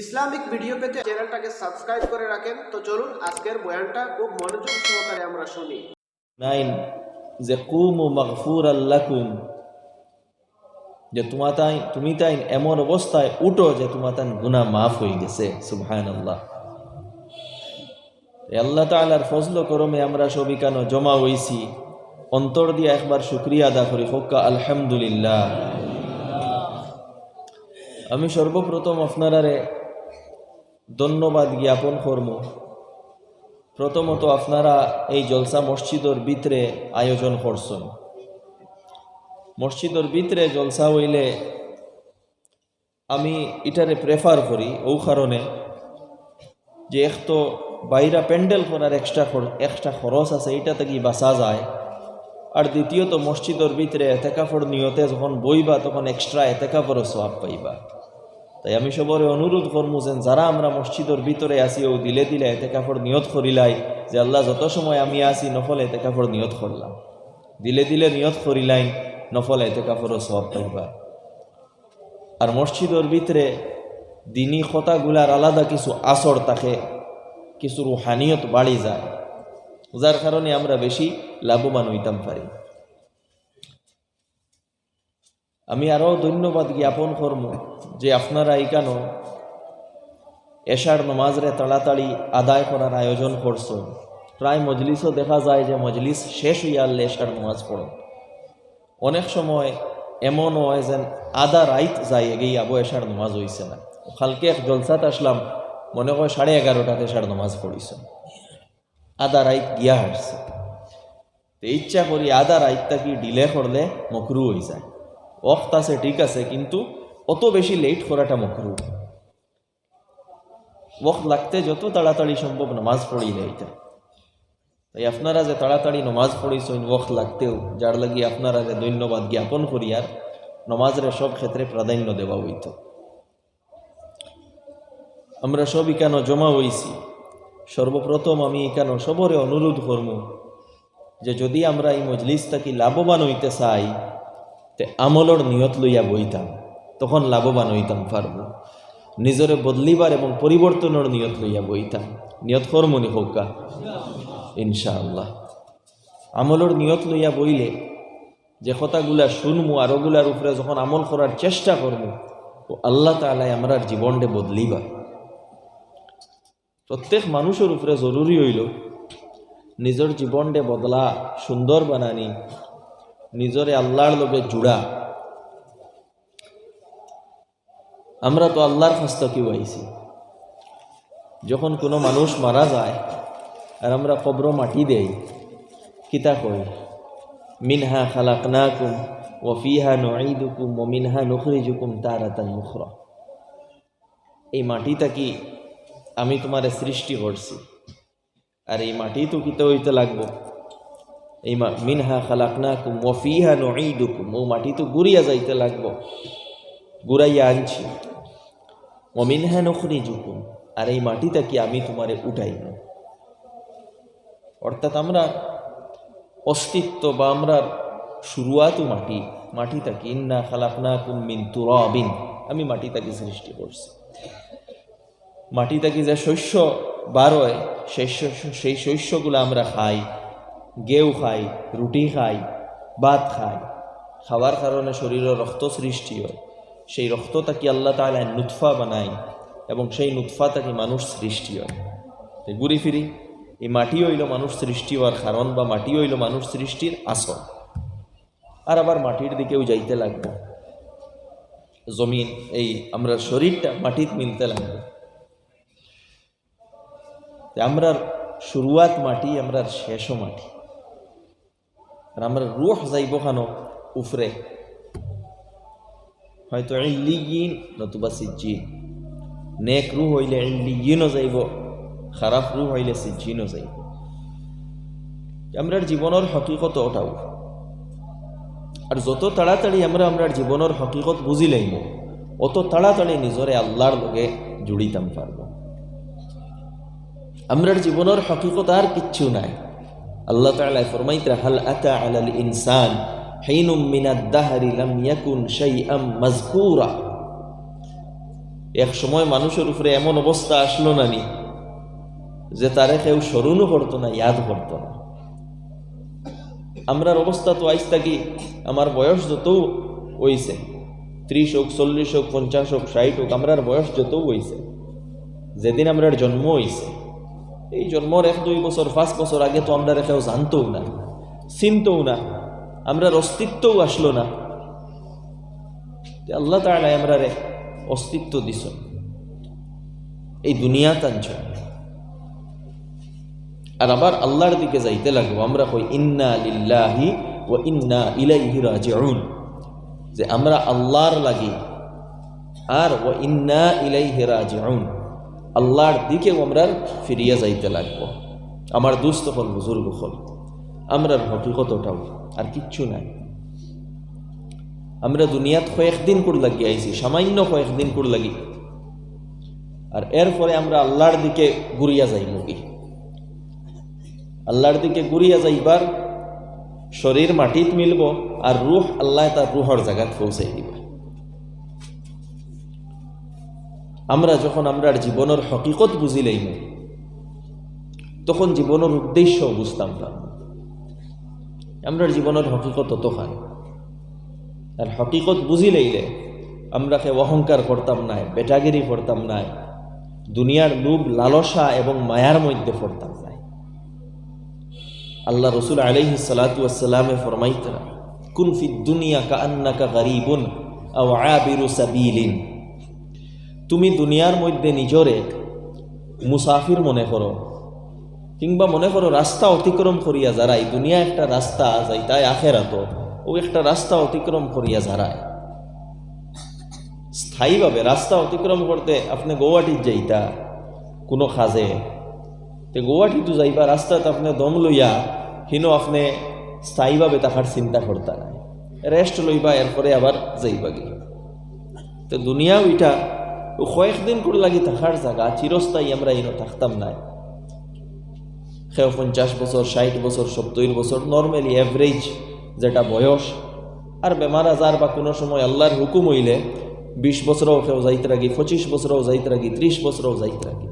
Islamic video পেতে চ্যানেলটাকে subscribe করে রাখেন। তো চলুন আজকের বয়ানটা খুব মনোযোগ সহকারে আমরা শুনি। 9 যে কুমু মাগফুরাল লাকুম, যে তুমি তাই এমন অবস্থায় উঠো যে তোমার গুনাহ মাফ হয়ে গেছে। সুবহানাল্লাহ। আল্লাহ তাআলার ফজল করমে আমরা সবাই কেন জমা হইছি, অন্তর দিয়ে একবার শুকরিয়া আদা করি, হোক্কা আলহামদুলিল্লাহ। আমি সর্বপ্রথম আপনারারে ধন্যবাদ জ্ঞাপন করব। প্রথমত আপনারা এই জলসা মসজিদের ভিতরে আয়োজন করছেন। মসজিদের ভিতরে জলসা হইলে আমি এটারে প্রেফার করি ও কারণে যে এক তো বাইরা প্যান্ডেল করার এক্সট্রা খরচ আছে, এটা থেকে বাঁচা যায়। আর দ্বিতীয়ত মসজিদের ভিতরে এতেকাফর নিয়তে যখন বইবা তখন এক্সট্রা এতেকাফরও সওয়াব পাইবা। তাই আমি সবরে অনুরোধ করবো যে যারা আমরা মসজিদের ভিতরে আসি ও দিলে দিলে এতেকাফর নিয়ত করিলাই যে আল্লাহ যত সময় আমি আসি নফল এতেকাফর নিয়ত করলাম, দিলে দিলে নিয়ত করিলাই নফল এতেকাফরও সওয়াব পাইবা। আর মসজিদের ভিতরে দিনী কথাগুলার আলাদা কিছু আসর থাকে, কিছু রুহানিয়ত বাড়ি যায়, যার কারণে আমরা বেশি লাভবান হইতাম পারি। আমি আরও ধন্যবাদ জ্ঞাপন করব যে আপনারা এইখানো এশার নমাজরে তাড়াতাড়ি আদায় করার আয়োজন করছেন। প্রায় মজলিসও দেখা যায় যে মজলিস শেষ হইয়া আনলে এশার নমাজ পড়ো। অনেক সময় এমন হয় যেন আধা রাইত যায় এগিয়ে আবো এশার নমাজ হইছে না। কালকে এক জলসাত আসলাম, মনে হয় 11:30টাতে এশার নমাজ পড়িছে, আধা রাইত গিয়া হাঁটছে। তো ইচ্ছা করি আধা রাইতটা কি ডিলে করলে মকরু হয়ে যায়। ওয়াক্ত আছে ঠিক আছে, কিন্তু অত বেশি লেট করাটা মকরু। ওয়াক্ত লাগতে যত তাড়াতাড়ি সম্ভব নামাজ পড়িলে এটা। তাই আপনারা যে তাড়াতাড়ি নমাজ পড়িছেন ওয়াক্ত লাগতেও, যার লাগি আপনারা যে ধন্যবাদ জ্ঞাপন করি। আর নমাজের সব ক্ষেত্রে প্রাধান্য দেওয়া হইত। আমরা সব কেন জমা হইছি, সর্বপ্রথম আমি কেন সবরে অনুরোধ করব যে যদি আমরা এই মজলিস থাকি লাভবান হইতে চাই, তে আমলর নিয়ত লইয়া বইতাম, তখন লাভবান হইতাম পারব। নিজরে বদলিবার এবং পরিবর্তনের নিয়ত লইয়া বইতাম। নিয়ত করমনি হোকা ইনশাআল্লাহ। আমলর নিয়ত লইয়া বইলে যে কথাগুলা শুনমু আর ওগুলার উপরে যখন আমল করার চেষ্টা করবো, ও আল্লাহ তাআলা আমরার জীবনটা বদলিবা। প্রত্যেক মানুষের উপরে জরুরি হইল নিজের জীবনটা বদলা, সুন্দর বানানি, নিজরে আল্লাহর লগে জুড়া। আমরা তো আল্লাহর হস্ত কি হইছি। যখন কোনো মানুষ মারা যায় আর আমরা কবর মাটি দেই, কিতা কই মিনহা খালাকনাকুম ওয়া ফিহা নুঈদুকুম ওয়া মিনহা নুখরিজুকুম তারাতান উখরা। এই মাটিটা কি আমি তোমারে সৃষ্টি করছি, আর এই মাটি তো কিতে হইতে লাগবো। এই মিনহা খালাকনাকুম ওয়া ফিহা নুঈদুকুম, ও মাটি তো গুড়িয়া যাইতে লাগবো, গুড়াইয়া আনছি। ওয়া মিনহা নুখরিজুকুম, আর এই মাটিটা কি আমি তোমারে উঠাইব। অর্থাৎ আমরা অস্তিত্ব বা আমরা শুরুয়াতও মাটিটা কি ইন্না খালাকনাকুম মিন তুরাবিন, আমি মাটিটাকে সৃষ্টি করছি। মাটিটাকে যে শস্য বার হয় সেই শস্যগুলো আমরা খাই, গেউ খাই, রুটি খাই, ভাত খাই। খাওয়ার কারণে শরীরে রক্ত সৃষ্টি হয়। সেই রক্তটাকে আল্লাহ তাআলা নুতফা বানায় এবং সেই নুতফাটাকে মানুষ সৃষ্টি হয়। ঘুরি ফিরি এই মাটি হইল মানুষ সৃষ্টি হওয়ার কারণ, বা মাটি হইল মানুষ সৃষ্টির আসল। আর আবার মাটির দিকেও যাইতে লাগবে। জমিন এই আমরা শরীরটা মাটিতে মিলতে লাগবে। আমরার শুরুয়াত মাটি, আমরার শেষও মাটি। আর আমরা রূহ যাইব খানো উফরে, হয়তো ইল্লিয়িন নতুবা সিজ্জিন। নেক রূহ হইলে ইল্লিয়িনও যাইব, খারাপ রূহ হইলে সিজ্জিনও যাইব। আমরার জীবনের হকিকত ওটাও। আর যত তাড়াতাড়ি আমরার জীবনের হকিকত বুঝিলাইম, অত তাড়াতাড়ি নিজরে আল্লাহর লগে জুড়িতাম পারব। আমরার জীবনের হকিকত আর কিচ্ছু নাই। আল্লাহ তাআলা ফরমাইতে হাল আতা আলাল ইনসান হিনুম মিনাদ দাহরি লাম ইয়াকুন শাইআম মাযকুরা। এক সময় মানুষের উপরে এমন অবস্থা আসলো না নি যে তারে কেউ স্মরণও করতো না, ইয়াদ করতো না। আমরার অবস্থা তো আইস থাকি, আমার বয়স যত হইছে, 30 হোক, 40 হোক, 50 হোক, 60 হোক, আমরার বয়স যত হইছে, যেদিন আমরার জন্ম হইছে, এই জন্মর 1-2 বছর 5 বছর আগে তো আমরা কেউ জানতও না, চিনতও না, আমরার অস্তিত্বও আসলো না। আল্লাহ তাআলা আমরারে অস্তিত্ব দিছ, এই দুনিয়া টানছ, আর আবার আল্লাহর দিকে যাইতে লাগবো। আমরা কই ইন্না লিল্লাহি ওয়া ইন্না ইলাইহি রাজিউন, যে আমরা আল্লাহর লাগি আর ওয়া ইন্না ইলাইহি রাজিউন, আল্লাহর দিকেও আমরা ফিরিয়া যাইতে লাগবো। আমার দুস্থ হল, বুজুর্গ হল, আমরার হকিকতটাও আর কিচ্ছু নাই। আমরা দুনিয়াত কয়েকদিন করে লাগি আইছি, সামান্য কয়েকদিন করে লাগি, আর এরপরে আমরা আল্লাহর দিকে ঘুরিয়া যাই মুগি। আল্লাহর দিকে ঘুরিয়া যাইবার শরীর মাটিত মিলব, আর রুহ আল্লাহ তার রুহর জায়গাত পৌঁছাই দিবা। আমরা যখন আমরার জীবনের হকিকত বুঝি লইম, তখন জীবনের উদ্দেশ্য বুঝতাম না। আমরার জীবনের হকিকত তখন, আর হকিকত বুঝি লইলে আমরা কে অহংকার করতাম না, বেটাগিরি করতাম না, দুনিয়ার লোভ লালসা এবং মায়ার মধ্যে পড়তাম না। আল্লাহ রসুল আলাইহিস সালাতু ওয়াস সালামে ফরমাইতেন, কুন ফিদ দুনিয়া কাআন্নাকা গরীবুন আও আবিরু সাবিলিন, তুমি দুনিয়ার মধ্যে নিজরে মুসাফির মনে করো, কিংবা মনে করো রাস্তা অতিক্রম করিয়া যারাই, দুনিয়া একটা রাস্তা যাইতাই আখেরাত, ও একটা রাস্তা অতিক্রম করিয়া যারায়। স্থায়ীভাবে রাস্তা অতিক্রম করতে আপনি গৌহাটির যাইতা কোনো কাজে, তে গৌহাটি তো যাইবা রাস্তাতে আপনি দম লইয়া হিনো আপনি স্থায়ীভাবে তাহার চিন্তা করতা নাই, রেস্ট লইবা, এরপরে আবার যাইবা গিয়ে। তো দুনিয়া ওইটা কয়েকদিন করে লাগি থাকার জায়গা, চিরস্থায়ী আমরা ইনো থাকতাম না। কেউ 50 বছর, 60 বছর, 70 বছর নর্মালি অ্যাভারেজ যেটা বয়স, আর বেমার আজার বা কোনো সময় আল্লাহর হুকুম হইলে 20 বছরও কেউ যাইতে রাখি, 25 বছরও যাইতে রাখি, 30 বছরও যাইতে রাখি।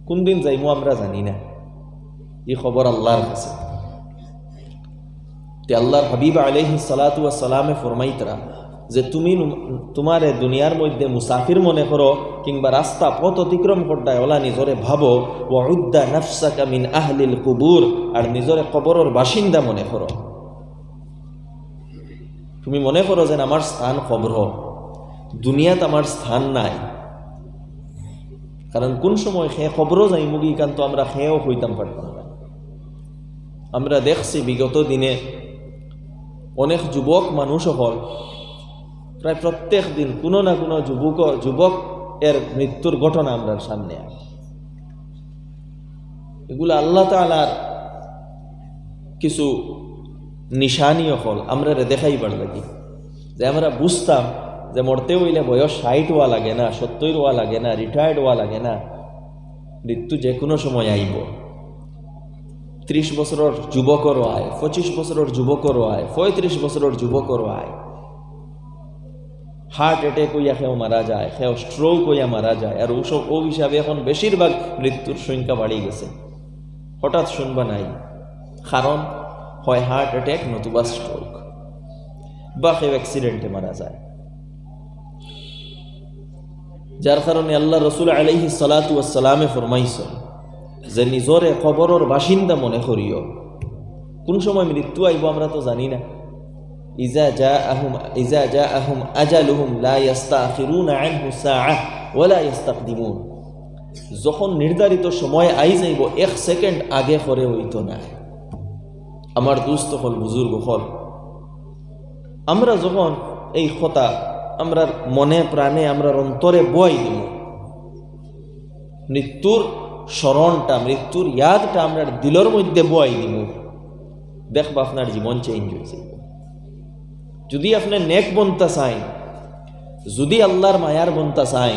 কোন দিন যাইমো আমরা জানি না, এই খবর আল্লাহর কাছে। তে আল্লাহর হাবিব আলাইহিস সালাতু ওয়াস সালামে ফরমাইতরা যে তুমি তোমারে দুনিয়ার মধ্যে মুসাফির মনে করো, কিংবা রাস্তা পথ অতিক্রম করতায়, ওলা নিজরে ভাবো, ওয়াউদ্দা নাফসাকা মিন আহলিল কুবুর, আর নিজরে কবরের বাসিন্দা মনে করো। তুমি মনে করো যে আমার স্থান কবর, দুনিয়াত আমার স্থান নাই। কারণ কোন সময় খেয়ে খবরও যাই মুগি কান তো আমরা খেয়েও হইতাম পারতাম না। আমরা দেখছি বিগত দিনে অনেক যুবক মানুষ হল, প্রায় প্রত্যেক দিন কোনো না কোনো যুবক এর মৃত্যুর ঘটনা আমরা সামনে আসে। এগুলো আল্লাহ তাআলার কিছু নিশানীয় হল, আমরা দেখাই পার লাগি, যে আমরা বুঝতাম যে মরতে হইলে বয়স 60 হওয়া লাগে না, 70 হওয়া লাগে না, রিটায়ার্ড হওয়া লাগে না, মৃত্যু যে কোনো সময় আইব। 30 বছরের যুবকরও আয়, 25 বছরের যুবকরও আয়, 35 বছরের যুবকরও আয়। হার্ট অ্যাটাক হইয়া কেউ মারা যায়, কেউ স্ট্রোক হইয়া মারা যায়, আর ও হিসাবে এখন বেশিরভাগ মৃত্যুর সংখ্যা বাড়ি গেছে। হঠাৎ শুনবা নাই, কারণ হয় হার্ট অ্যাটাক নতুবা স্ট্রোক, বা কেউ অ্যাক্সিডেন্টে মারা যায়। যার কারণে আল্লাহ রসুল আলাইহিস সালাতু ওয়াস সালামে ফরমাইছেন যে নিজরে কবরের বাসিন্দা মনে করিও। কোন সময় মৃত্যু আইব আমরা তো জানি না। ইজা জাআহুম আজালুহুম লা ইস্তাখিরুনা আনহু সাআহ ওয়া লা ইস্তাকদিমুন, যখন নির্ধারিত সময় আই যাইব 1 সেকেন্ড আগে করে হইতো না। আমার দুস্থ হল, বুজুর্গ হল, আমরা যখন এই কথা আমরা মনে প্রাণে আমরা অন্তরে বই দিব, মৃত্যুর স্মরণটা, মৃত্যুর ইয়াদটা আমরা দিলের মধ্যে বই দিব, দেখবা আপনার জীবন চেঞ্জ হয়েছে। যদি আপনি নেক বনতা চাই, যদি আল্লাহর মায়ার বনতা চাই,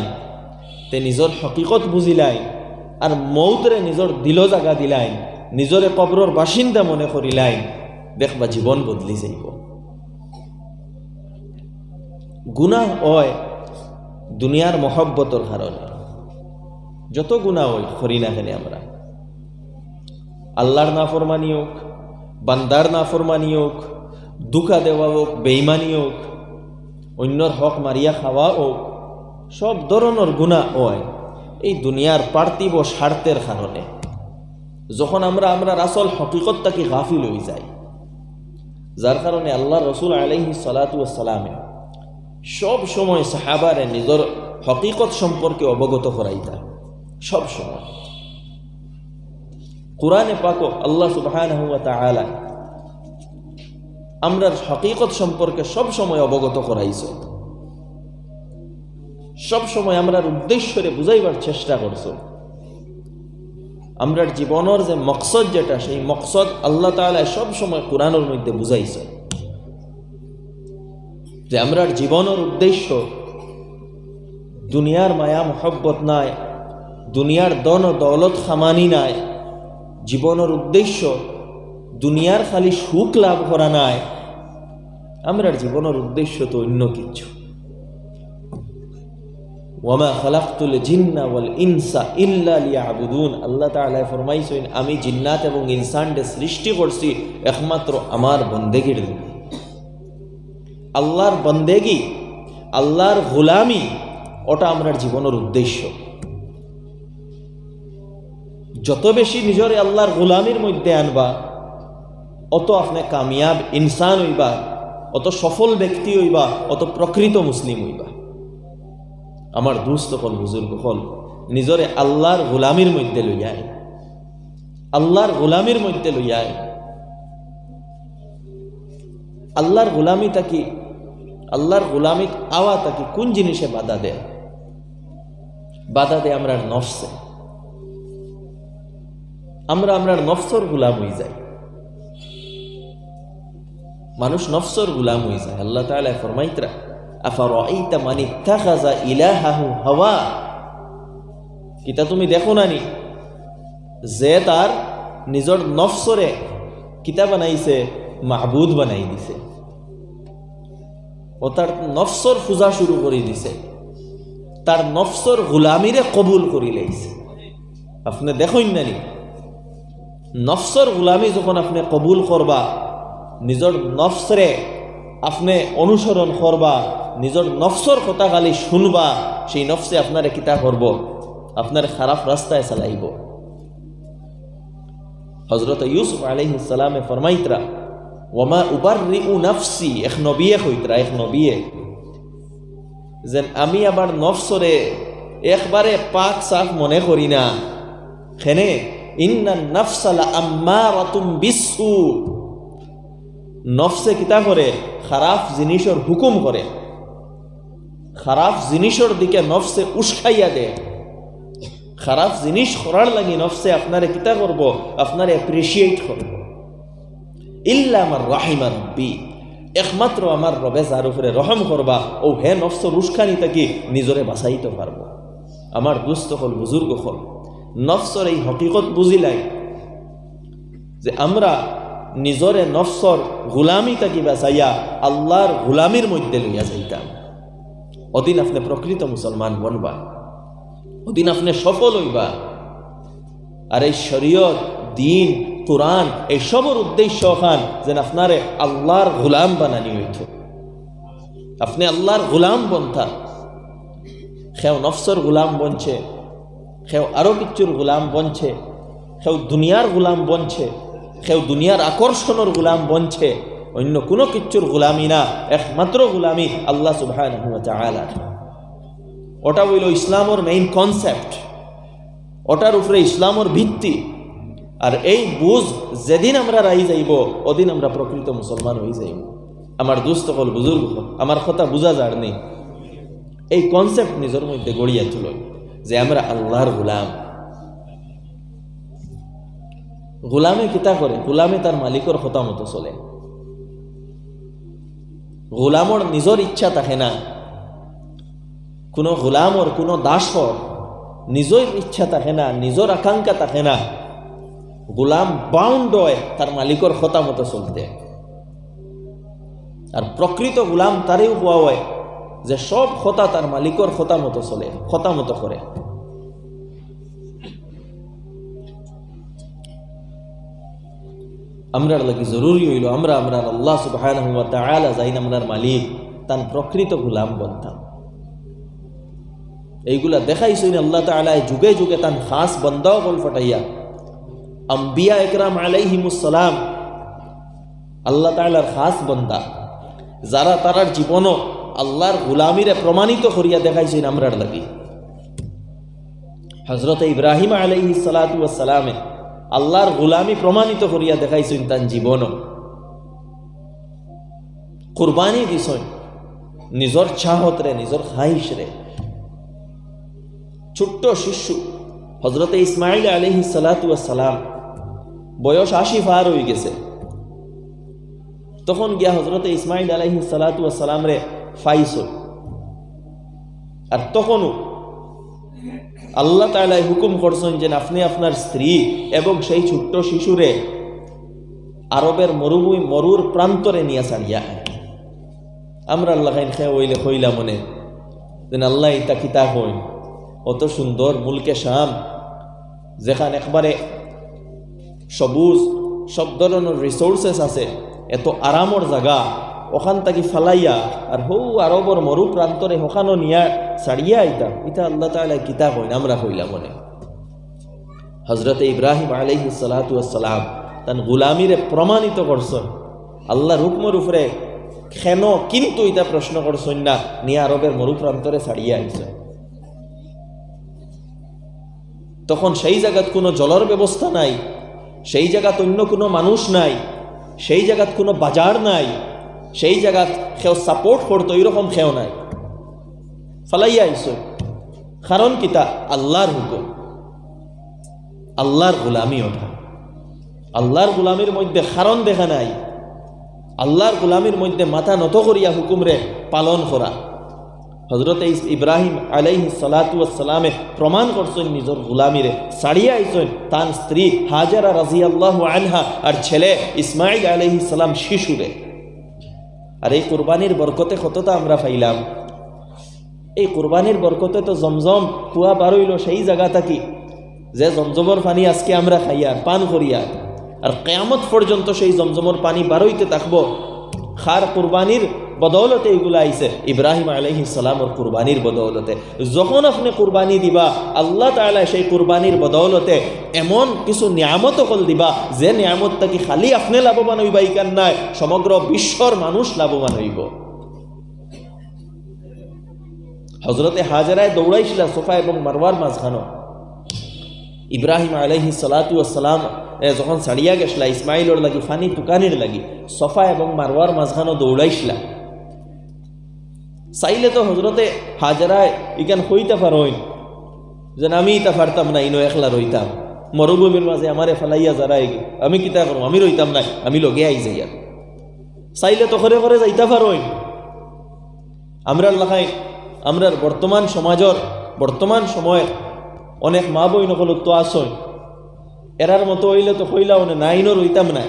তে নিজের হকিকত বুঝিলাই, আর মৌতরে নিজের দিল জাগা দিলাই, নিজরে কবরের বাসিন্দা মনে করিলাই, দেখবা জীবন বদলি যাইব। গুনাহ হয় দুনিয়ার মহব্বতর কারণে যত গুনাহ হই করি না কেন আমরা, আল্লাহর নাফরমানি হোক, বান্দার নাফরমানি হোক, দুঃখা দেওয়া হোক, বেঈমানি হোক, অন্যর হক মারিয়া খাওয়া হোক, সব ধরনের গুনাহ হয় এই দুনিয়ার পার্থিব স্বার্থের কারণে। যখন আমরা আসল হকিকতটাকে গাফিল হয়ে যাই, যার কারণে আল্লাহ রসুল আলাইহিস সালাতু ওয়াস সালামে সব সময় সাহাবারে নিজের হকিকত সম্পর্কে অবগত করাইতা। সব সময় কুরআনে পাক আল্লাহ সুবহানাহু ওয়া তাআলা আমরার হকিকত সম্পর্কে সব সময় অবগত করাইছে। সব সময় আমরার উদ্দেশ্যরে বুঝাইবার চেষ্টা করছো। আমরার জীবনের যে মকসদ যেটা, সেই মকসদ আল্লাহ তাআলা সব সময় কোরআনের মধ্যে বুঝাইছে যে আমরার জীবনের উদ্দেশ্য দুনিয়ার মায়া মহব্বত নাই, দুনিয়ার দন ও দৌলত খামানি নাই। জীবনের উদ্দেশ্য দুনিয়ার খালি সুখ লাভ করা নাই, আমরার জীবনের উদ্দেশ্য তো অন্য কিছু। ওয়ামা খালাকতুল জিন্না ওয়াল ইনসা ইল্লা লিয়াবুদুন, আল্লাহ তাআলা ফরমাইছেন আমি জিন্নাত এবং ইনসানকে সৃষ্টি করছি একমাত্র আমার বন্দেগীর জন্য। আল্লাহর বন্দেগী, আল্লাহর গোলামি, ওটা আমরার জীবনের উদ্দেশ্য। যত বেশি নিজরে আল্লাহর গোলামির মধ্যে আনবা, অত আপনি কামিয়াব ইনসান হইবা, অত সফল ব্যক্তি হইবা, অত প্রকৃত মুসলিম হইবা। আমার দুস্থ হল, বুজুর্গ হল, নিজরে আল্লাহর গোলামির মধ্যে লইয়ায়, আল্লাহর গোলামির মধ্যে লইয়ায়। আল্লাহর গোলামি তাকি, আল্লাহর গোলামিত আওয়া তাকি কোন জিনিসে বাধা দেয়? বাধা দেয় আমরার নফসে। আমরার নফসর গোলাম হয়ে যাই। মানুষ নফসর গোলাম হয়ে যায়। আল্লাহ তাআলা ফরমাইতরা আফারাআইতা মান ইত্তাখাযা ইলাহাহু হাওয়া, কিতা তুমি দেখো নানি যে তার নিজর নফসরে কিতা বানাইছে, মাহবুদ বানাই দিছে, ও তার নফসর পূজা শুরু করে দিছে, তার নফসর গোলামিরে কবুল করি লাইছে। আপনি দেখুন নানি নফসর গোলামি যখন আপনি কবুল করবা, নিজর নফসরে আপনি অনুসরণ করবা, নিজর নফসর কথা খালি শুনবা, সেই নফসে আপনারে কিতা করব? আপনার খারাপ রাস্তায় চালাইব। হযরত ইউসুফ আলাইহিস সালামে ফরমাইতরা ওয়ামা উবাররিউ নাফসি, এক নবিয়ে কইতরা, এক নবিয়ে যেন আমি আবার নফসরে একবারে পাক সাফ মনে করি না। খেনে ইন্নান নাফসা লাআম্মারাতুম বিসসু, নফসে কিতা করে? খারাপ জিনিসের হুকুম করে, খারাপ জিনিসের দিকে নফসে উস্কাইয়া দেয়। খারাপ জিনিস করার লাগি নফসে আপনারে কিতা করব? আপনারে অ্যাপ্রিসিয়েট করব। ইল্লা আমার রাহিমা রব্বি, একমাত্র আমার রবে যার উপরে রহম করবা, ও হে নফসর উস্কানি থাকি নিজরে বাঁচাইতে পারবো। আমার দুস্থ হল, বুজুর্গ হল, নফসর এই হকিকত বুঝিলাই যে আমরা নিজরে নফসর গোলামি থাকি বাঁচাইয়া আল্লাহর গোলামির মধ্যে লইয়া যাইতাম। ওদিন আপনি প্রকৃত মুসলমান বনবা, ওদিন আপনি সফল হইবা। আর এই শরীয়ত, দিন, কোরআন এইসবর উদ্দেশ্য খান যেন আপনারে আল্লাহর গোলাম বানানি হইত। আপনি আল্লাহর গোলাম বনতা। কেউ নফসর গোলাম বনছে, কেউ আরো কিচ্ছুর গোলাম বনছে, কেউ দুনিয়ার গোলাম বনছে, কেউ দুনিয়ার আকর্ষণের গোলাম বনছে। অন্য কোনো কিচ্ছুর গোলামি না, একমাত্র গোলামি আল্লাহ সুবহানাহু ওয়া তাআলা। ওটা হইল ইসলামের মেইন কনসেপ্ট, ওটার উপরে ইসলামের ভিত্তি। আর এই বুঝ যেদিন আমরা রাই যাইব, ওদিন আমরা প্রকৃত মুসলমান হয়ে যাইব। আমার দুস্থ হল, বুজুর্গ হল, আমার কথা বুঝা যার নেই। এই কনসেপ্ট নিজের মধ্যে গড়িয়া তুল যে আমরা আল্লাহর গোলাম। গোলামে কিতা করে? গোলামে তার মালিকর কথা মতো চলে। গোলামর নিজের ইচ্ছা থাকে না, কোনো গোলামর, কোনো দাসর নিজের ইচ্ছা থাকে না, নিজের আকাঙ্ক্ষা থাকে না। গোলাম বাউন্ড হয় তার মালিকর কথা মতো চলতে। আর প্রকৃত গোলাম তারেও হওয়া হয় যে সব খতা তার মালিকর খতা মতো চলে, খতা মতো করে। আমরার লাগি জরুরি হইল আমরা আল্লাহ সুবহানাহু ওয়া তাআলা যাইন আমরার মালিক তান প্রকৃত গোলাম বনতাম। এইগুলা দেখাইছেন আল্লাহ তাআলা যুগে যুগে তান খাস বন্দাও বল ফটাইয়া আম্বিয়া একরাম আলাইহিমুস সালাম আল্লাহ তাআলার খাস বন্দা, যারা তারার জীবনও আল্লাহর গোলামিরে প্রমাণিত করিয়া দেখাইছেন আমরার লাগি। হযরত ইব্রাহিম আলাইহিস সালাতু ওয়াস সালামে আল্লাহর গোলামি প্রমাণিত করিয়া দেখাইছেন তার জীবনও। কুরবানি দিছেন নিজর চাহত রে, নিজর খাইশ রে। ছোট্ট শিশু হযরত ইসমাইল আলাইহিস সালাতু ওয়াস সালাম বয়স 80 পার হয়ে গেছে, তখন গিয়া হযরত ইসমাইল আলাইহিস সালাতু ওয়াস সালাম রে ফাইসো। আর তখনও আল্লাহ তাআলা হুকুম করছেন যে আপনি আপনার স্ত্রী এবং সেই ছোট্ট শিশুরে আরবের মরুর প্রান্তরে নিয়ে ছাড়িয়া। আমরা আল্লাহ খেয়ে হইলে হইলা মনে যেন আল্লাহ ইতা কিতা হই, অত সুন্দর মুলকে শাম যেখানে একবারে সবুজ সব ধরনের রিসোর্সেস আছে, এত আরামর জায়গা, ওখান থেকে ফালাইয়া আর হৌ আরবর মরু প্রান্তরে ওখানো নিয়া ছাড়িয়া আইতাম। এটা আল্লাহ তাআলা কিতাব হইন আমরা হইলাম মনে। হযরত ইব্রাহিম আলাইহিস সালাতু ওয়াস সালাম তান গোলামিরে প্রমাণিত করছেন আল্লাহর হুকমের উপরে, কেন কিন্তু এটা প্রশ্ন করছেন না, নিয়া আরবের মরু প্রান্তরে ছাড়িয়া আইছেন। তখন সেই জায়গাত কোনো জলের ব্যবস্থা নাই, সেই জায়গাত অন্য কোনো মানুষ নাই, সেই জায়গাত কোনো বাজার নাই, সেই জায়গাত কেউ সাপোর্ট করতো এরকম কেউ নাই, ফালাইয়া আইসো। কারণ কিতা? আল্লাহর হুকুম, আল্লাহর গোলামি ওঠা। আল্লাহর গোলামির মধ্যে কারণ দেখা নাই, আল্লাহর গোলামির মধ্যে মাথা নত করিয়া হুকুমরে পালন করা। হযরত ইব্রাহিম আলাইহিস সালাতু ওয়াস সালামে প্রমাণ করছেন নিজের গোলামিরে ছাড়িয়া আইছেন তার স্ত্রী হাজারা রাদিয়াল্লাহু আনহা আর ছেলে ইসমাইল আলাইহিস সালাম শিশুরে। আর এই কুরবানির বরকতে কতটা আমরা পাইলাম। এই কুরবানির বরকতে তো জমজম কুয়া বার হইল সেই জায়গা থাকি যে জমজমর পানি আজকে আমরা খাইয়া পান করিয়া, আর কিয়ামত পর্যন্ত সেই জমজমর পানি বার হইতে থাকবো। খার কুরবানির বদৌলতে এগুলা আইছে, ইব্রাহিম আলাইহিস সালামের কুরবানির বদৌলতে। যখন আপনি কুরবানি দিবা আল্লাহ তাআলা সেই কুরবানির বদৌলতে এমন কিছু নিয়ামত কল দিবা যে নিয়ামতটা কি খালি আপনি লাভবান হইবা ইকান নাই, সমগ্র বিশ্বর মানুষ লাভবান হইব। হযরতে হাজারায় দৌড়াইছিল সোফা এবং মারওয়ার মাঝখানো। ইব্রাহিম আলাইহিস সালাতু ওয়াস সালাম যখন ছাড়িয়া গেছলা ইসমাইলর লাগি ফানি টুকানির লাগি সোফা এবং মারওয়ার মাঝখানো দৌড়াইছিলা। চাইলে তো হজরতে হাজারায় ইকান হইতে পারইন যে আমি ইতা পারতাম না, ইনো একলা রইতাম মরুভূমির মাঝে আমারে ফেলাইয়া যারাই আমি কিতা করব, আমি রইতাম না, আমি লগে আই যাই। আর চাইলে তো ঘরে ঘরে যাইতে পারইন। আমরার লাখাই আমরার বর্তমান সমাজের বর্তমান সময়ে অনেক মা বই নকল তো আসই, এরার মতো হইলে তো হইলাও না, ইনো রইতাম না।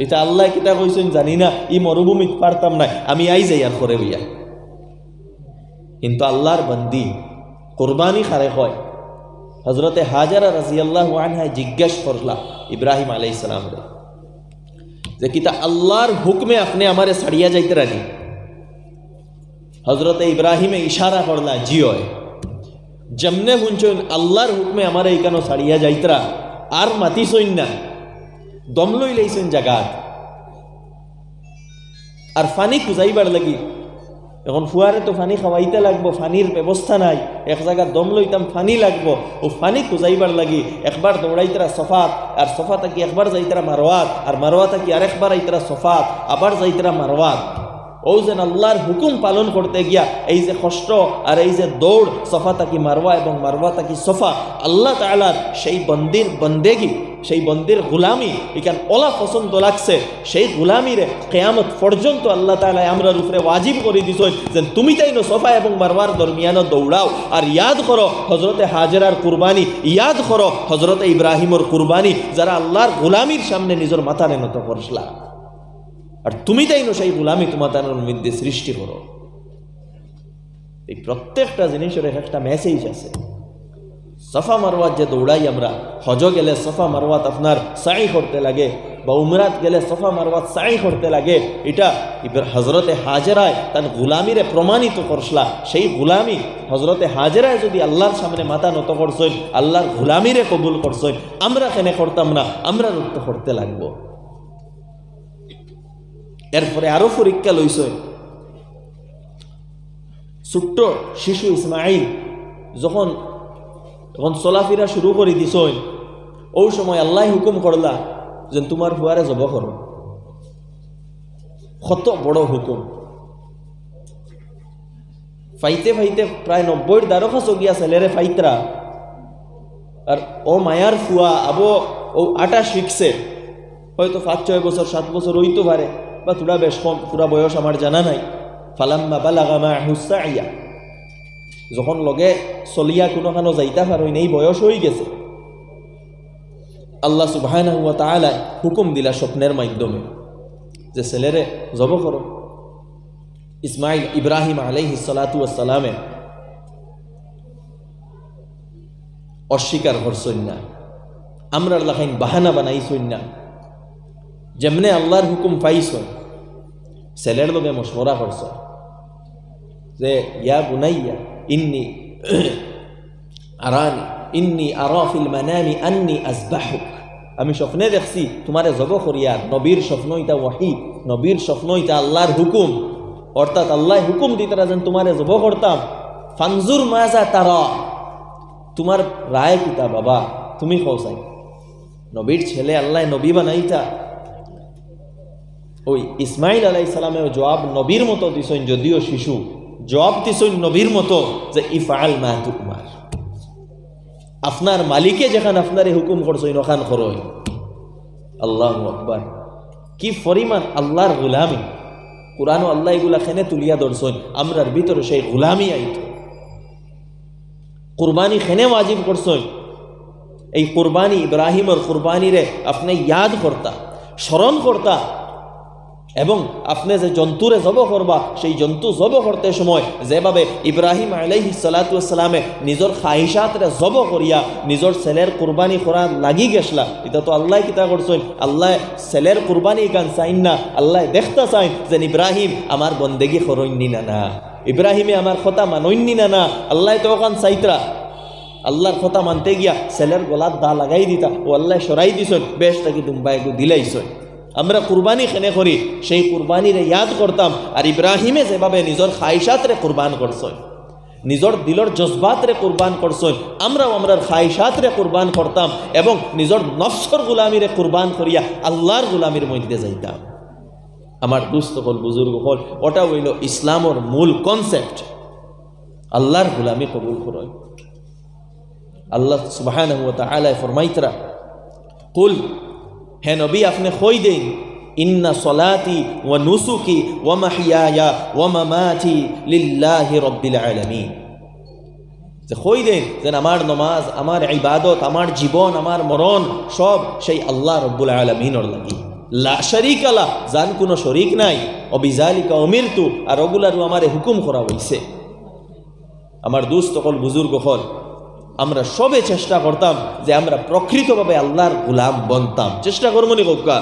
এটা আল্লাহ কিতা কইছেন জানি না, ই মরুভূমিত পারতাম না, আমি আই যাই আর করে হইয়া। কিন্তু আল্লাহর বন্দি কুরবানি খারে হয়। হযরতে হাজারা রাদিয়াল্লাহু আনহা জিজ্ঞাসা করলা ইব্রাহিম আলাইহিস সালাম রে যে কিতা আল্লাহর হুকমে আপনি আমারে ছাড়িয়া যাইতে রাজি? হযরতে ইব্রাহিমে ইশারা করলা জি হয়। যেমনে শুনছেন আল্লাহর হুকমে আমারে এখানো ছাড়িয়া যাইতরা আর মাতিছইন না, দম লই লাইছেন জাগাত। আর ফানি খুঁজাইবার লাগি এখন ফুয়ারে তো ফানি খাওয়াইতে লাগবো, ফানির ব্যবস্থা নাই, এক জায়গা দম লইতাম ফানি লাগবো, ও ফানি খুঁজাইবার লাগি একবার দৌড়াইতরা সফাত, আর সফা থাকি একবার যাইতরা মারওয়াত, আর মারওয়া থাকি আরেকবার আইতরা সফাত, আবার যাইতরা মারওয়াত। ও যেন আল্লাহর হুকুম পালন করতে গিয়া এই যে কষ্ট আর এই যে দৌড় সফা থাকি মারওয়া এবং মারওয়া থাকি সফা, আল্লাহ তাআলার সেই বন্দির বন্দেগি, সেই বন্দির গুলামি এখান ওলা পছন্দ লাগছে। সেই গুলামিরে কিয়ামত পর্যন্ত আল্লাহ তাআলা আমরার উপরে ওয়াজিব করে দিছেন যে তুমি তাইনো সফা এবং মারওয়ার দরমিয়ানো দৌড়াও। আর ইয়াদ করো হযরতে হাজরার কুরবানি, ইয়াদ করো হযরতে ইব্রাহিমর কুরবানি, যারা আল্লাহর গুলামির সামনে নিজের মাথা নত করছলা। আর তুমি তাইনো সেই গুলামি তোমার মধ্যে সৃষ্টি করো। এই প্রত্যেকটা জিনিসের একটা মেসেজ আছে। সফা মারওয়াত যে দৌড়াই আমরা, হজ গেলে সফা মারওয়াত আপনার সাই করতে লাগে, বা উমরাত গেলে সফা মারওয়াত সাই করতে লাগে, এটা হজরতে হাজেরায় তার গুলামিরে প্রমাণিত করসলা। সেই গুলামি হজরতে হাজেরায় যদি আল্লাহর সামনে মাথা নত করছেন, আল্লাহর গুলামিরে কবুল করছেন, আমরা কেন করতাম না? আমরা রুক্ত করতে লাগবো। এরপরে আরো পরীক্ষা লইছেন। ছোট্ট শিশু ইসমাইল যখন চলাফেরা শুরু করে দিছেন, ওই সময় আল্লাহ হুকুম করলা যে তোমার ফুয়ারে জব করো। কত বড় হুকুম! ফাইতে ফাইতে প্রায় 90 দ্বারকা গিয়া ছেলেরে ফাইতরা, আর ও মায়ার ফুয়া আবো ও আটা শিখছে, হয়তো 5-6 বছর 7 বছর হইতে পারে, বা তোরা বেশ কম, পুরা বয়স আমার জানা নাই। ফালাম্মা বালাগা মাআহু সাইয়া, যখন লগে চলিয়া কোনোখানো যাইতা পারই নেই, বয়স হয়ে গেছে, আল্লাহ সুবহানাহু ওয়া তাআলা হুকুম দিলা স্বপ্নের মাধ্যমে যে ছেলেরে জব করো। ইসমাইল ইব্রাহিম আলাইহিস সালাতু ওয়াস সালামে অস্বীকার করছেন না, আমরা লাখাইন বাহানা বানাইছেন না। যেমনে আল্লাহর হুকুম পাইছেন, ছেলের লগে মশওয়ারা করছ যে ইয়া বুনাইয়া ইন্নি আরা ফিল মানামি আন্নি আযবাহুক, আমি স্বপ্নে দেখছি তোমারে জব করিয়ার। নবীর স্বপ্ন এটা ওয়াহি, নবীর স্বপ্ন এটা আল্লাহর হুকুম, অর্থাৎ আল্লাহ হুকুম দিতারা যেন তোমারে জব করতাম। ফানজুর মাজা তারা, তোমার রায় কিতা বাবা, তুমি কওসাই। নবীর ছেলে আল্লাহ নবী বানাইতা। ওই ইসমাইল আলাইহিস সালামের জবাব নবীর মতো দিছেন, যদিও শিশু, জবাব দিছেন নবীর মতো যে ইফআল মা তুমার, আপনার মালিকে যেখানে আপনারে হুকুম করছেন ওখান করই। আল্লাহু আকবার! কি পরিমাণ আল্লাহর গোলামি! কুরআনও আল্লাহ এগুলা খেনে তুলিয়া ধরছেন, আমরার ভিতরে সেই গোলামি আইত। কুরবানি খেনে ওয়াজিব করছেন। এই কুরবানি, ইব্রাহিমের কুরবানিরে আপনি ইয়াদ করতা, স্মরণ করতা, এবং আপনি যে জন্তুরে জব করবা, সেই জন্তু জব করতে সময় যেভাবে ইব্রাহিম আলাইহিস সালাতু ওয়াস সালামে নিজের খাহিশাতরে জব করিয়া নিজের ছেলের কুরবানি করা লাগি গেছলা, এটা তো আল্লাহ কিতা করছেন। আল্লাহ ছেলের কুরবানি গান চাইন না, আল্লাহ দেখতে চাইন যে ইব্রাহিম আমার বন্দেগি করইনি না, ইব্রাহিমে আমার কথা মানইনি না। আল্লাহ তো ওখান চাইতরা, আল্লাহর কথা মানতে গিয়া ছেলের গলার দা লাগাই দিতা, ও আল্লাহ সরাই দিছেন, বেশ তাকে দুম্বাইগু দিলাইছেন। আমরা কুরবানি খেনে করি, সেই কুরবানিরে ইয়াদ করতাম। আর ইব্রাহিমে যেভাবে নিজের খাইশাতরে কুরবান করছেন, নিজের দিলর জজবাতরে কুরবান করছেন, আমরাও আমরার খাইশাতরে কুরবান করতাম এবং নিজের নফসর গুলামিরে কুরবান করিয়া আল্লাহর গুলামির মধ্যে যাইতাম। আমার দুস্থ হল, বুজুর্গ হল, ওটা হইল ইসলামের মূল কনসেপ্ট, আল্লাহর গুলামি কবুল করয়। আল্লাহ সুবহানাহু ওয়া তাআলা ফরমাইতরা, কুল, হে নবী আপনি কই দেন, ইন্না সলাতি ওয়া নুসুকি ওয়া মাহইয়ায়া ওয়া মামাতি লিল্লাহি রাব্বিল আলামিন, যে কই দেন যে আমার নামাজ, আমার ইবাদত, আমার জীবন, আমার মরণ সব সেই আল্লাহ রব্বুল আলামিনের লাগি, লা শারীকা লা, যার কোনো শরীক নাই। ও বিযালিকা উমিরতু, আর ওগুলারও আমারে হুকুম করা হইছে। আমার দোস্ত হল, বুজুর্গ হল, আমরা সবে চেষ্টা করতাম যে আমরা প্রকৃতভাবে আল্লাহর গোলাম বনতাম। চেষ্টা করবো নি কোকা?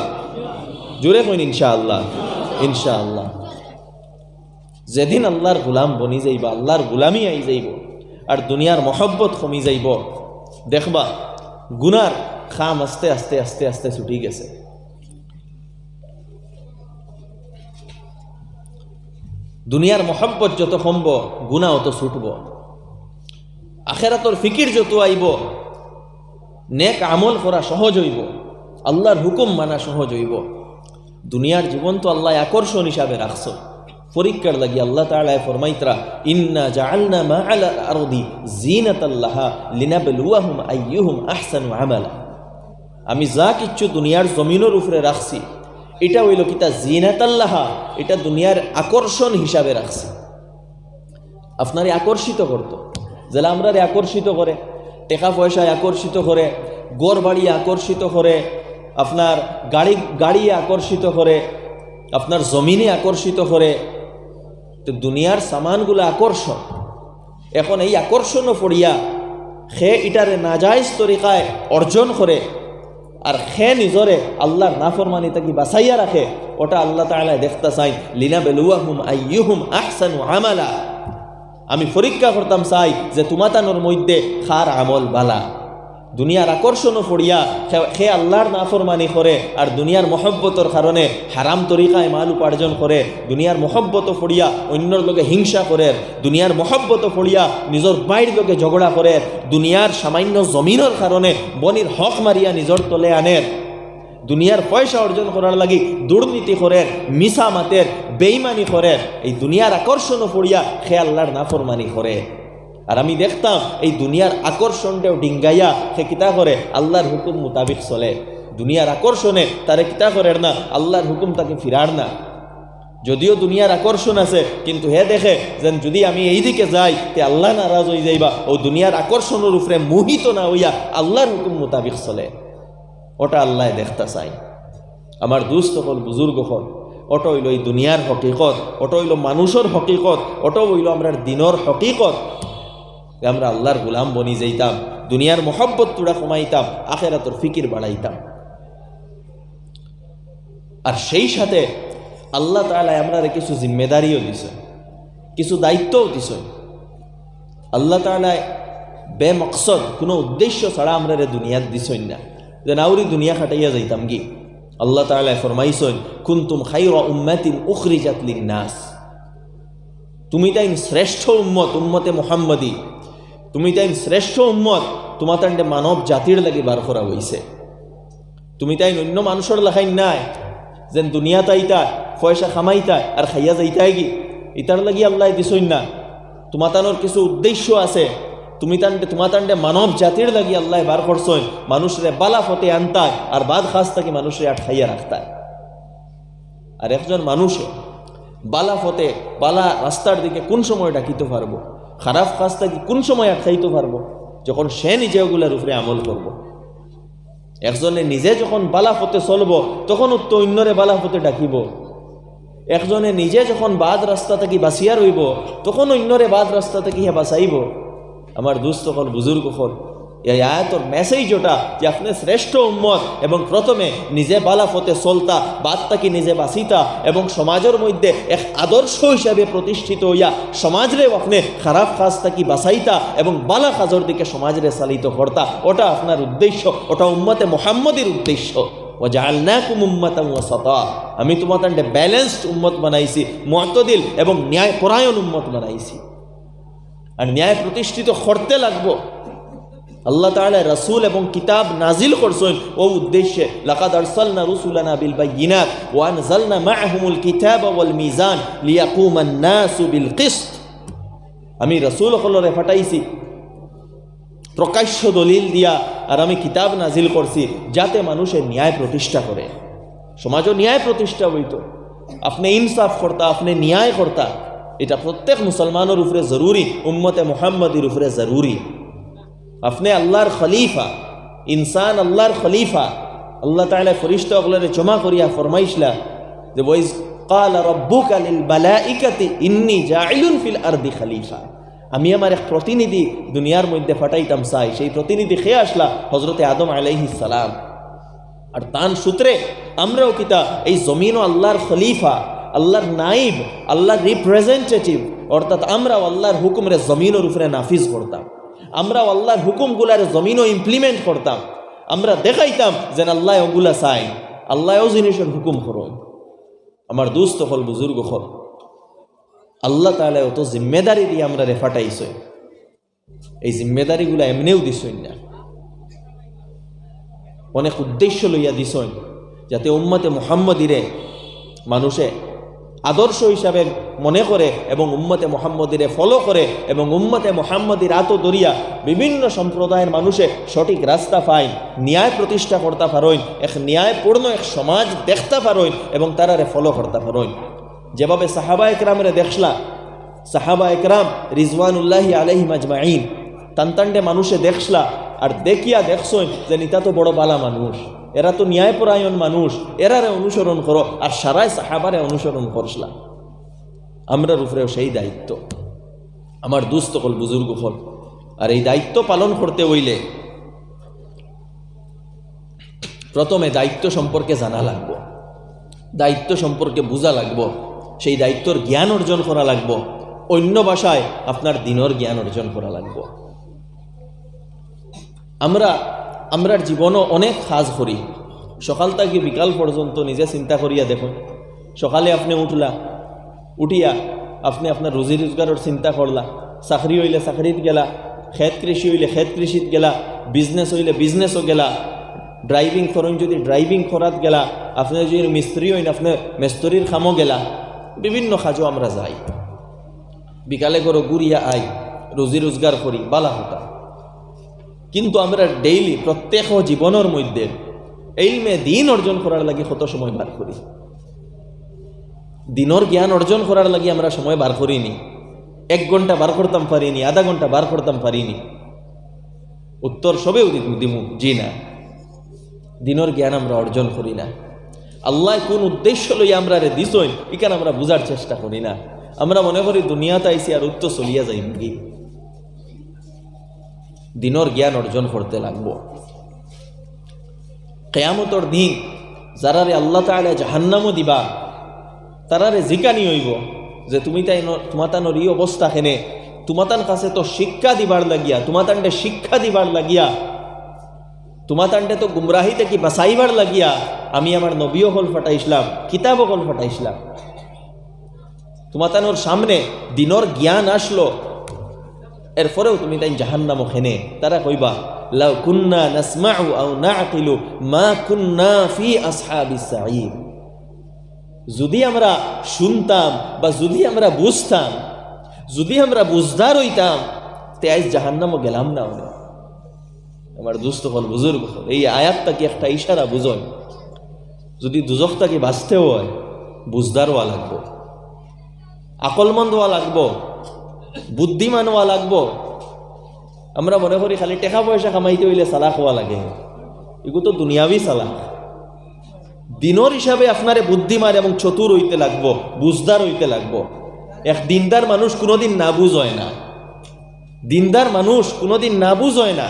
জোরে কইন ইনশাআল্লাহ, ইনশাআল্লাহ। যেদিন আল্লাহর গোলাম বনি যাইবা, আল্লাহর গোলামি আই যাইব, আর দুনিয়ার মহব্বত কমি যাইব, দেখবা গুনার খাম আস্তে আস্তে আস্তে আস্তে ছুটি গেছে। দুনিয়ার মহব্বত যত কমব, গুনাহ অত ছুটব। আখেরাতর ফিকির যত আইব, নেক আমল করা সহজ হইব, আল্লাহর হুকুম মানা সহজ হইব। দুনিয়ার জীবন তো আল্লাহ আকর্ষণ হিসাবে রাখছ, পরীক্ষার লাগি। আল্লাহ তাআলা ফরমাইতরা, ইন্না জাআলনা মা আলা আরদি জিনাতাল লাহা লিনাবলুয়াহুম আইয়ুহুম আহসানু আমালা। আমি যা কিচ্ছু দুনিয়ার জমিনের উপরে রাখছি, এটা হইল কিতা জিনাতাল লাহা, এটা দুনিয়ার আকর্ষণ হিসাবে রাখছি। আপনারে আকর্ষিত করতো, যেটা আমরা আকর্ষিত করে, টাকা পয়সায় আকর্ষিত করে, গড় বাড়ি আকর্ষিত করে, আপনার গাড়ি আকর্ষিত করে, আপনার জমিনে আকর্ষিত করে। তো দুনিয়ার সামানগুলো আকর্ষণ, এখন এই আকর্ষণও পড়িয়া খে ইটারে নাজাইজ তরিকায় অর্জন করে আর খে নিজরে আল্লাহর নাফরমানি তাকি বাঁচাইয়া রাখে, ওটা আল্লাহ তাআলা দেখতে চাই লিনাবলুয়াহুম আইয়ুহুম আহসানু আমালা। আমি পরীক্ষা করতাম চাই যে তোমাতানোর মধ্যে খার আমল বালা। দুনিয়ার আকর্ষণও পড়িয়া সে আল্লাহর নাফরমানি করে আর দুনিয়ার মহব্বতর কারণে হারাম তরিকায় মাল উপার্জন করে, দুনিয়ার মহব্বত পড়িয়া অন্যর লোকে হিংসা করে, দুনিয়ার মহব্বত পড়িয়া নিজের বাইর লোকে ঝগড়া করে, দুনিয়ার সামান্য জমিনের কারণে বনির হক মারিয়া নিজের তলে আনের, দুনিয়ার পয়সা অর্জন করার লাগি দুর্নীতি করে, মিছা মাতের, বেইমানি করে, এই দুনিয়ার আকর্ষণও পড়িয়া সে আল্লাহর নাফরমানি করে। আর আমি দেখতাম এই দুনিয়ার আকর্ষণটাও ডিঙ্গাইয়া সে কিতা করে আল্লাহর হুকুম মোতাবিক চলে। দুনিয়ার আকর্ষণে তারে কিতা করেন না, আল্লাহর হুকুম তাকে ফিরার না। যদিও দুনিয়ার আকর্ষণ আছে কিন্তু হে দেখে যেন যদি আমি এই দিকে যাই তে আল্লাহ নারাজ হয়ে যাইবা, ও দুনিয়ার আকর্ষণের উপরে মোহিত না হইয়া আল্লাহর হুকুম মোতাবিক চলে, ওটা আল্লাহ দেখতে চাই। আমার দুস্থ হল বুজুর্গ হল, ওটা হইল এই দুনিয়ার হকিকত, ওটা হইল মানুষের হকিকত, ওটাও হইল আমরা দিনের হকিকত। আমরা আল্লাহর গোলাম বনি যাইতাম, দুনিয়ার মহব্বত তুড়া কমাইতাম, আখিরাতের ফিকির বাড়াইতাম। আর সেই সাথে আল্লাহ তাআলা আমরা কিছু জিম্মেদারিও দিছে, কিছু দায়িত্বও দিছে। আল্লাহ তাআলা বেমকসদ কোনো উদ্দেশ্য ছাড়া আমরা দুনিয়াত দিছেন না যে নাউরি দুনিয়া খাটাইয়া যাইতাম কি। আল্লাহ তাআলা ফরমাইছেন কুনতুম খায়রা উম্মাতিন উখরিজাত লিন-নাস, তুমি তাই শ্রেষ্ঠ উম্মত, উম্মতে মুহাম্মদী, তুমি তাই শ্রেষ্ঠ উম্মত, তোমাতান্ডে মানব জাতির লাগি বার করা হইছে। তুমি তাই অন্য মানুষের লেখাই নাই যেন দুনিয়া তাইতা পয়সা খামাইতা আর খাইয়া যাইতাই কি, ইতার লাগি আল্লাহ দিছই না। তোমাতানোর কিছু উদ্দেশ্য আছে, তোমাতান্ডে মানব জাতির লাগি আল্লাহ বার করছই, মানুষরে বালা ফতে আনতায় আর বাদ খাস থাকি মানুষরে আটকাইয়া রাখতায়। আর একজন মানুষে বালা ফতে বালা রাস্তার দিকে কোন সময় ডাকিতে পারবো, খারাপ কাজ থাকি কোন সময় আটকাইতে পারবো, যখন সে নিজে ওগুলার উপরে আমল করব। একজনে নিজে যখন বালা ফতে চলবো তখন তো অন্যরে বালা ফতে ডাকিব। একজনে নিজে যখন বাদ রাস্তা থেকে বাঁচিয়া রইব তখন অন্যরে বাদ রাস্তা থেকে হে বাঁচাইব। আমার দুস্থ হল বুজুর্গ হল, এই আয়াতর মেসেজ ওটা যে আপনি শ্রেষ্ঠ উম্মত এবং প্রথমে নিজে বালা ফতে চলতা, বাদ তাকে নিজে বাঁচিতা এবং সমাজের মধ্যে এক আদর্শ হিসাবে প্রতিষ্ঠিত হইয়া সমাজরে আপনি খারাপ কাজ থাকি বাঁচাইতা এবং বালা কাজের দিকে সমাজরে চালিত করতা, ওটা আপনার উদ্দেশ্য, ওটা উম্মতে মুহাম্মদীর উদ্দেশ্য। ওয়াজআলনাকুম উম্মাতান ওয়াসাতা, আমি তোমাদের ব্যালেন্সড উম্মত বানাইছি, মুআতাদিল এবং ন্যায়পরায়ণ উম্মত বানাইছি। আর ন্যায় প্রতিষ্ঠিত করতে লাগবো। আল্লাহ তাআলা রাসূল এবং কিতাব নাজিল করছেন ও উদ্দেশ্যে, লাকাদ আরসালনা রুসুলানা বিল বাইয়িনাত ওয়া আনজালনা মাআহুমুল কিতাবা ওয়াল মিজান লিয়াকুমান নাসু বিল কিসত। আমি রাসূল হলরে পাঠাইছি প্রকাশ্য দলিল দিয়া, আর আমি কিতাব নাজিল করছি যাতে মানুষের ন্যায় প্রতিষ্ঠা করে, সমাজে ন্যায় প্রতিষ্ঠা হইতো। আপনি ইনসাফ করতা, আপনি ন্যায় করতা, এটা প্রত্যেক মুসলমানের উপরে জরুরি, উম্মতে মুহাম্মদীর উপরে জরুরি। আপনি আল্লাহর খলিফা, ইনসান আল্লাহর খলিফা। আল্লাহ তাআলা ফেরেশতা ওগুলোরে জমা করিয়া ফরমাইছলা যে ওয়াইজ ক্বালা রাব্বুকা লিল মালাইকাতি ইন্নী জাইলুন ফিল আরদি খলিফা, আমি আমার এক প্রতিনিধি দুনিয়ার মধ্যে পাঠাইতাম চাই। সেই প্রতিনিধি খেয়ে আসলা হযরতে আদম আলাইহিস সালাম। আর তান সূত্রে আমরাও কিতা এই জমিন ও আল্লাহর খলিফা, আল্লাহর নাইব, আল্লাহর রিপ্রেজেন্টেটিভ, অর্থাৎ আমরাও আল্লাহর হুকুমরে জমিনের উপরে নাফিজ করতাম, আমরাও আল্লাহর হুকুমগুলার জমিনও ইমপ্লিমেন্ট করতাম। আমরা দেখাইতাম যেন আল্লাহ ওগুলা চাই, আল্লাহও জিনিসের হুকুম করুন। আমার দুস্থ হল বুজুর্গ হল, আল্লাহ তাআলা অত জিম্মেদারি দিয়ে আমরা রেফাটাইছে, এই জিম্মেদারিগুলা এমনিও দিছই না, অনেক উদ্দেশ্য লইয়া দিছই যাতে উম্মতে মুহাম্মদীরে মানুষে আদর্শ হিসাবে মনে করে এবং উম্মতে মুহাম্মদীরে ফলো করে এবং উম্মতে মুহাম্মদীর আতো দরিয়া বিভিন্ন সম্প্রদায়ের মানুষে সঠিক রাস্তা পায়, ন্যায় প্রতিষ্ঠা করতে পারেন, এক ন্যায়পূর্ণ এক সমাজ দেখতে পারেন এবং তারারে ফলো করতে পারেন। যেভাবে সাহাবা একরামরে দেখলা, সাহাবা একরাম রিজওয়ানুল্লাহি আলাইহিম আজমাইন তান্তান্ডে মানুষে দেখলা আর দেখিয়া দেখছই যে নিতা তো বড় বালা মানুষ, এরা তো ন্যায়পরায়ণ মানুষ, এরারে অনুসরণ করো, আর সারাই সাহাবারে অনুসরণ করছলা। আমরার উপরেও সেই দায়িত্ব। আমার দুস্থ হল বুজুর্গ হল, আর এই দায়িত্ব পালন করতে হইলে প্রথমে দায়িত্ব সম্পর্কে জানা লাগবো, দায়িত্ব সম্পর্কে বোঝা লাগবো, সেই দায়িত্বর জ্ঞান অর্জন করা লাগবো। অন্য ভাষায় আপনার দিনের জ্ঞান অর্জন করা লাগবো। আমরার জীবনও অনেক কাজ করি, সকাল থেকে বিকাল পর্যন্ত নিজে চিন্তা করিয়া দেখুন। সকালে আপনি উঠিয়া আপনি আপনার রুজি রোজগারের চিন্তা করলা, চাকরি হইলে চাকরিত গেলা, খেত কৃষি হইলে খেত কৃষিত গেলা, বিজনেস হইলে বিজনেসও গেলা, ড্রাইভিং করেন যদি ড্রাইভিং করাত গেলা, আপনি যদি মিস্ত্রি হইন আপনি মিস্ত্রির কামও গেলা, বিভিন্ন কাজও আমরা যাই। বিকালে করে ঘুরিয়া আই, রুজি রোজগার করি, বালা হতা। কিন্তু আমরা ডেইলি প্রত্যেক জীবনের মধ্যে ইলমে দিন অর্জন করার লাগি কত সময় বার করি? দিনের জ্ঞান অর্জন করার লাগি আমরা সময় বার করিনি। 1 ঘন্টা বার করতাম পারিনি, আধা ঘন্টা বার করতাম পারিনি। উত্তর সবেও দিমু জি না। দিনের জ্ঞান আমরা অর্জন করি না। আল্লাহ কোন উদ্দেশ্য লইয়া আমরা রে দিছইন এখানে আমরা বুঝার চেষ্টা করি না। আমরা মনে করি দুনিয়াতে আইসি আর উত্তর চলিয়া যাই কি। দিনের জ্ঞান অর্জন করতে লাগবো। কিয়ামতের দিন যারারে আল্লাহ তাআলা জাহান্নামও দিবা, তারারে জিকানি হইব যে তুমি তাই তোমাতানোর এই অবস্থা হেনে, তোমাতান কাছে তো শিক্ষা দিবার লাগিয়া, তোমাতান্ডে শিক্ষা দিবার লাগিয়া, তোমাতান্ডে তো গুমরাহি থেকে বাঁচাইবার লাগিয়া আমি আমার নবীও হল ফাটাইছিলাম, কিতাবও হল ফাটাইছিলাম। তোমাতানোর সামনে দিনের জ্ঞান আসলো, এরপরেও তুমি তাই জাহান্নামও হেনে। তারা কইবা লাউ কুন্না নাসমাউ আও নাআকিলু মা কুন্না ফি আসহাবিস সাঈর। যদি আমরা শুনতাম বা যদি আমরা বুঝতাম, যদি আমরা বুঝদার হইতাম, তে আজ জাহান্নামও গেলাম না। আমার দুস্থ হল বুজুর্গ হল, এই আয়াতটাকে একটা ইশারা বুঝন। যদি দুজখটাকে বাঁচতে হয় বুঝদার হওয়া লাগবো, আকলমন্দ হওয়া লাগবো, বুদ্ধিমান হওয়া লাগবো। আমরা মনে করি খালি টাকা পয়সা কামাইতে হইলে চালাক হওয়া লাগে, এগুলো তো দুনিয়াবি চালাক। দিনের হিসাবে আপনারে বুদ্ধিমান এবং চতুর হইতে লাগবো, বুঝদার হইতে লাগবো। এক দিনদার মানুষ কোনোদিন না বুঝ হয় না, দিনদার মানুষ কোনোদিন না বুঝ হয় না।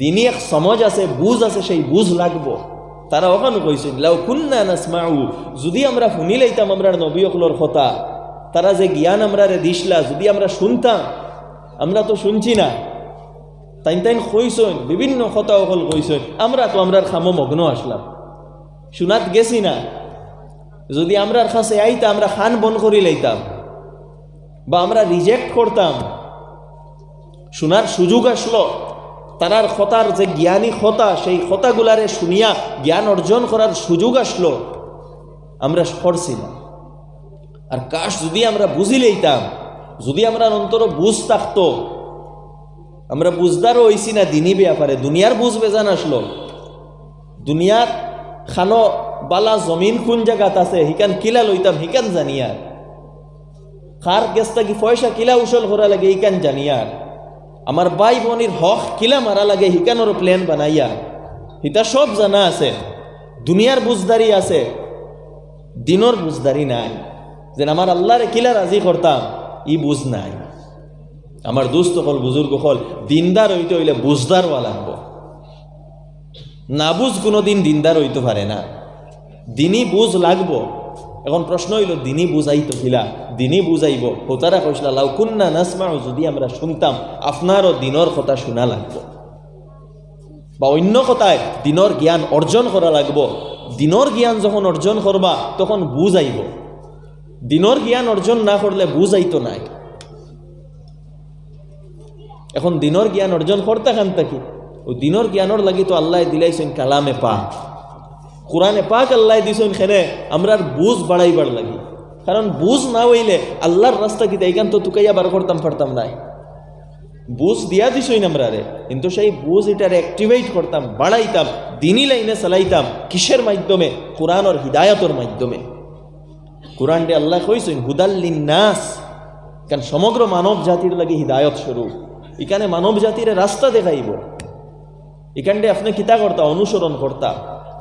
দিনই এক সমাজ আছে, বুঝ আছে, সেই বুঝ লাগবো। তারা ওখানে কইছেন লাউ কুন্না নাসমাউ, যদি আমরা শুনি লইতাম আমরা নবী হকলর কথা, তারা যে জ্ঞান আমরা রে দিসলা যদি আমরা শুনতাম, আমরা তো শুনছি না। তাই কইছেন বিভিন্ন কথা হল কইছেন, আমরা তো আমরার খামো মগ্ন আসলাম, শুনাত গেছি না। যদি আমরার কাছে আইতা আমরা খান বন করি লইতাম বা আমরা রিজেক্ট করতাম, শোনার সুযোগ আসলো, তারার কথার যে জ্ঞানী কথা, সেই কথাগুলারে শুনিয়া জ্ঞান অর্জন করার সুযোগ আসলো, আমরা করছি না। আর কাশ যদি আমরা বুঝি লইতাম, যদি আমরা অন্তর বুঝ থাকতো, আমরা বুঝদারও হইছি না দিনই ব্যাপারে। দুনিয়ার বুঝ বেজান আসলো, দুনিয়ার খানো বালা জমিন কোন জায়গাত আছে হিকান কিলা লইতাম হিকান জানিয়ার, খার গেছটা কি পয়সা কিলা উসল করা লাগে হিকান জানিয়ার, আমার ভাই বোনের হক কিলা মারা লাগে হিকানোর প্ল্যান বানাইয়া, হিতা সব জানা আছে। দুনিয়ার বুঝদারি আছে, দিনের বুঝদারি নাই। যেন আমার আল্লাহরে কিলা রাজি করতাম ই বুঝ নাই। আমার দুস্থ হল বুজুর্গ হল, দিনদার হইতে হইলে বুঝদার হওয়া লাগবো। না বুঝ কোনোদিন দিনদার হইতে পারে না, দিনই বুঝ লাগবো। এখন প্রশ্ন হইল দিনই বুঝাইতো কিলা? দিনই বুঝাইব হোতারা কইসলা লাউ কুন্না নাসমাউ, যদি আমরা শুনতাম আপনারও দিনের কথা শোনা লাগবো, বা অন্য কথায় দিনের জ্ঞান অর্জন করা লাগবো। দিনের জ্ঞান যখন অর্জন করবা তখন বুঝাইব, দিনের জ্ঞান অর্জন না করলে বুঝাইতো নাই। এখন দিনের জ্ঞান অর্জন করতে খান থাকি, ওই দিনের জ্ঞানের লাগি তো আল্লাহ দিলাইছেন কালামে পাক, কোরআনে পাক আল্লাহ দিছেন খেনে আমরার বুঝ বাড়াইবার লাগি। কারণ বুঝ না হইলে আল্লাহর রাস্তা কি এইখান তো তুকাইয়া বার করতাম পারতাম নাই। বুঝ দিয়া দিছই আমরা রে, কিন্তু সেই বুঝ এটারে অ্যাক্টিভেট করতাম, বাড়াইতাম, দিনই লাইনে চালাইতাম। কিসের মাধ্যমে? কোরআনের হিদায়তের মাধ্যমে। কোরআন ডে আল্লাহ কইছেন হুদাল্লিন নাস, কারণ সমগ্র মানব জাতির লাগি হিদায়ত স্বরূপ। এখানে মানব জাতির রাস্তা দেখাইব, এখানটা আপনি কিতা করতা? অনুসরণ করতা,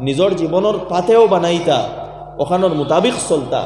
নিজের জীবনের পাতেও বানাইতা, ওখানোর মোতাবিক চলতা।